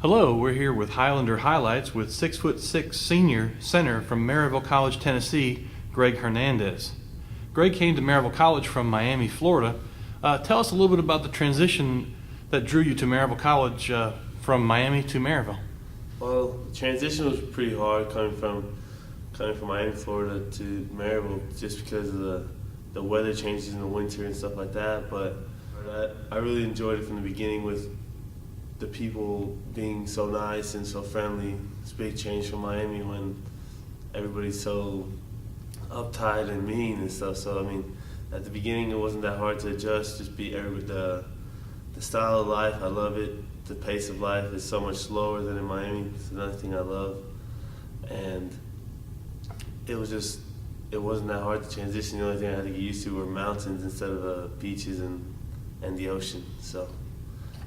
Hello, we're here with Highlander highlights with 6'6" senior center from Maryville College, Tennessee, Greg Hernandez. Greg came to Maryville College from Miami, Florida. Tell us a little bit about the transition that drew you to Maryville College from Miami to Maryville. Well, the transition was pretty hard coming from Miami, Florida to Maryville, just because of the weather changes in the winter and stuff like that. But I really enjoyed it from the beginning with the people being so nice and so friendly. It's a big change from Miami when everybody's so uptight and mean and stuff. So, I mean, at the beginning it wasn't that hard to adjust, just be the style of life. I love it. The pace of life is so much slower than in Miami. It's another thing I love. And it wasn't that hard to transition. The only thing I had to get used to were mountains instead of beaches and the ocean. So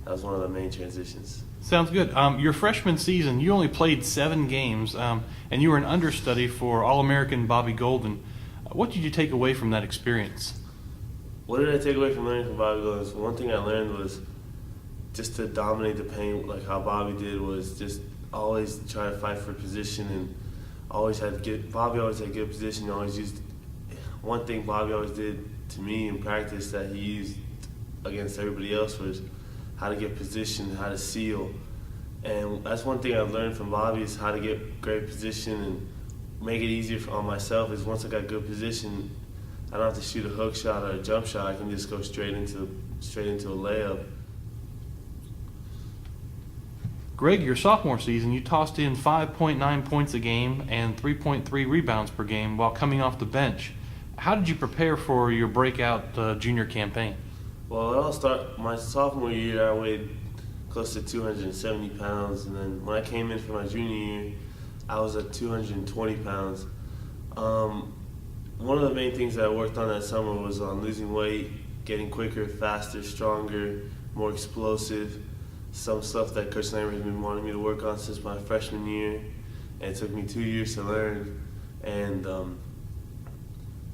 that was one of the main transitions. Sounds good. Your freshman season, you only played 7 games, and you were an understudy for All-American Bobby Golden. What did you take away from that experience? What did I take away from learning from Bobby Golden? One thing I learned was just to dominate the paint, like how Bobby did, was just always try to fight for position, and Bobby always had good position. Always used one thing Bobby always did to me in practice that he used against everybody else was how to get position, how to seal. And that's one thing I've learned from Bobby, is how to get great position and make it easier on myself. Is once I got good position, I don't have to shoot a hook shot or a jump shot. I can just go straight into a layup. Greg, your sophomore season, you tossed in 5.9 points a game and 3.3 rebounds per game while coming off the bench. How did you prepare for your breakout junior campaign? Well, I'll start my sophomore year. I weighed close to 270 pounds, and then when I came in for my junior year, I was at 220 pounds. One of the main things that I worked on that summer was on losing weight, getting quicker, faster, stronger, more explosive. Some stuff that Coach Lambert has been wanting me to work on since my freshman year, and it took me 2 years to learn. And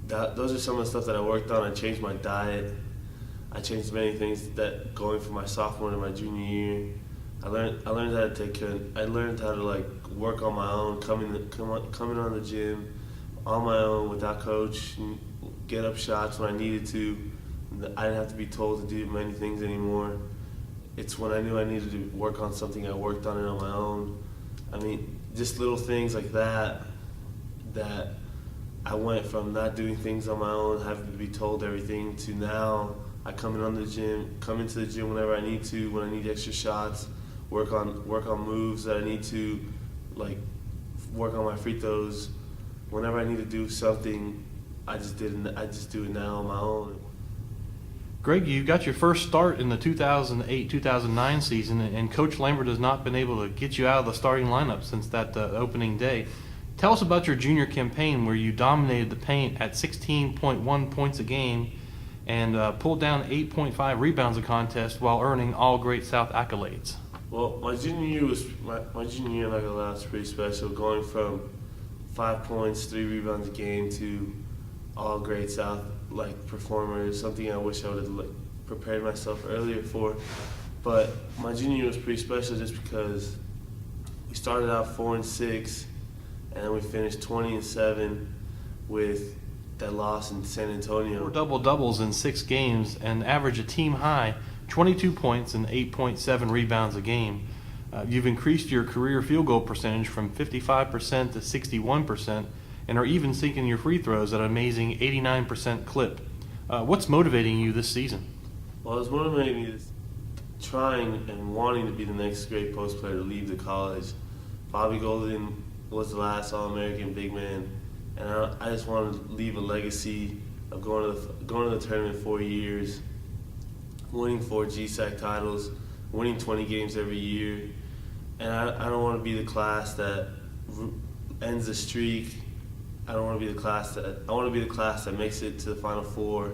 those are some of the stuff that I worked on. I changed my diet. I changed many things that going from my sophomore to my junior year. I learned how to work on my own, coming on the gym on my own without coach, get up shots when I needed to. I didn't have to be told to do many things anymore. It's when I knew I needed to work on something, I worked on it on my own. I mean, just little things like that I went from not doing things on my own, having to be told everything, to now I come into the gym whenever I need to, when I need extra shots, work on moves that I need to, like work on my free throws. Whenever I need to do something, I just do it now on my own. Greg, you got your first start in the 2008-2009 season, and Coach Lambert has not been able to get you out of the starting lineup since that opening day. Tell us about your junior campaign, where you dominated the paint at 16.1 points a game and pulled down 8.5 rebounds a contest while earning all Great South accolades. Well, my junior year, I'm not gonna lie, was pretty special. Going from 5 points, 3 rebounds a game to all Great South performer is something I wish I would have prepared myself earlier for. But my junior year was pretty special just because we started out 4-6, and then we finished 20-7 with that loss in San Antonio. 4 double-doubles in 6 games and average a team-high 22 points and 8.7 rebounds a game. You've increased your career field goal percentage from 55% to 61% and are even sinking your free throws at an amazing 89% clip. What's motivating you this season? Well, it's motivating me trying and wanting to be the next great post player to leave the college. Bobby Golden was the last All-American big man, and I just want to leave a legacy of going to the tournament 4 years, winning 4 GSAC titles, winning 20 games every year. And I don't want to be the class that ends the streak. I want to be the class that makes it to the Final Four.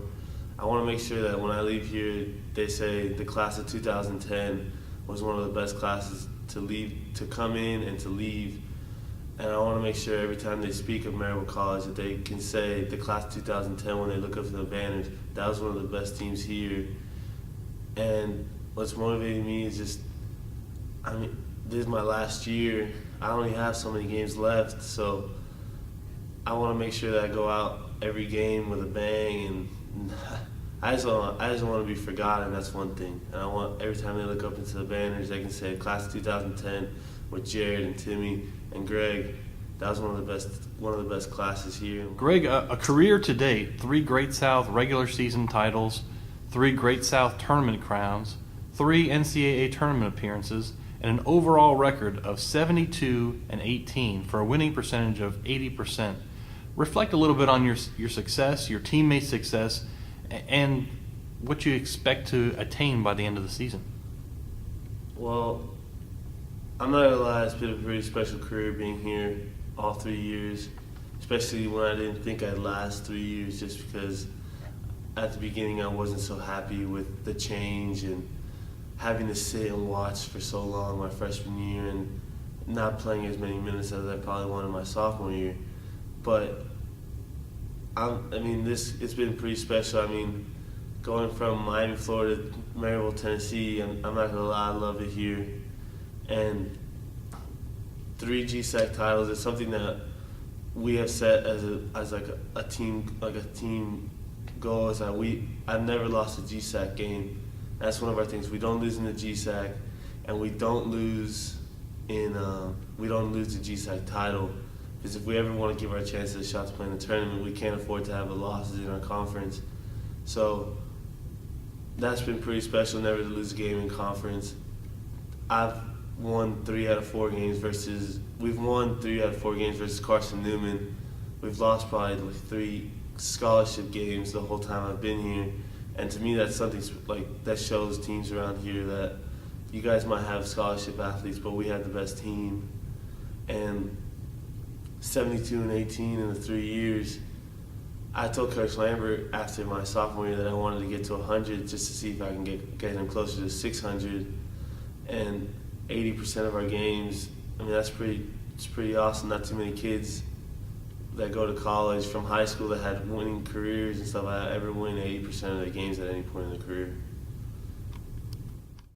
I want to make sure that when I leave here, they say the class of 2010 was one of the best classes to come in and to leave. And I want to make sure every time they speak of Maryville College that they can say the class of 2010 when they look up to the banners, that was one of the best teams here. And what's motivating me is just, this is my last year. I only have so many games left, so I want to make sure that I go out every game with a bang, and I just want to be forgotten. That's one thing. And I want every time they look up into the banners, they can say Class of 2010 with Jared and Timmy and Greg. That was one of the best classes here. Greg, a career to date: 3 Great South regular season titles, 3 Great South tournament crowns, 3 NCAA tournament appearances, and an overall record of 72-18 for a winning percentage of 80%. Reflect a little bit on your success, your teammates' success, and what you expect to attain by the end of the season. Well, I'm not gonna lie, it's been a pretty special career being here all 3 years, especially when I didn't think I'd last 3 years, just because at the beginning I wasn't so happy with the change and having to sit and watch for so long my freshman year and not playing as many minutes as I probably wanted my sophomore year. But it's been pretty special. I mean, going from Miami, Florida to Maryville, Tennessee, I'm not gonna lie, I love it here. And 3 GSAC titles is something that we have set as a team goal. Is that I've never lost a GSAC game. That's one of our things. We don't lose in the GSAC, and we don't lose the GSAC title. Because if we ever want to give our chances a shot to play in the tournament, we can't afford to have the losses in our conference. So that's been pretty special, never to lose a game in conference. I've won 3 out of 4 games we've won 3 out of 4 games versus Carson Newman. We've lost probably 3 scholarship games the whole time I've been here. And to me, that's something that shows teams around here that you guys might have scholarship athletes, but we have the best team. And 72-18 in the 3 years. I told Coach Lambert after my sophomore year that I wanted to get to 100 just to see if I can get him closer to 600. And 80% of our games, it's pretty awesome. Not too many kids that go to college from high school that had winning careers and stuff like that ever win 80% of their games at any point in their career.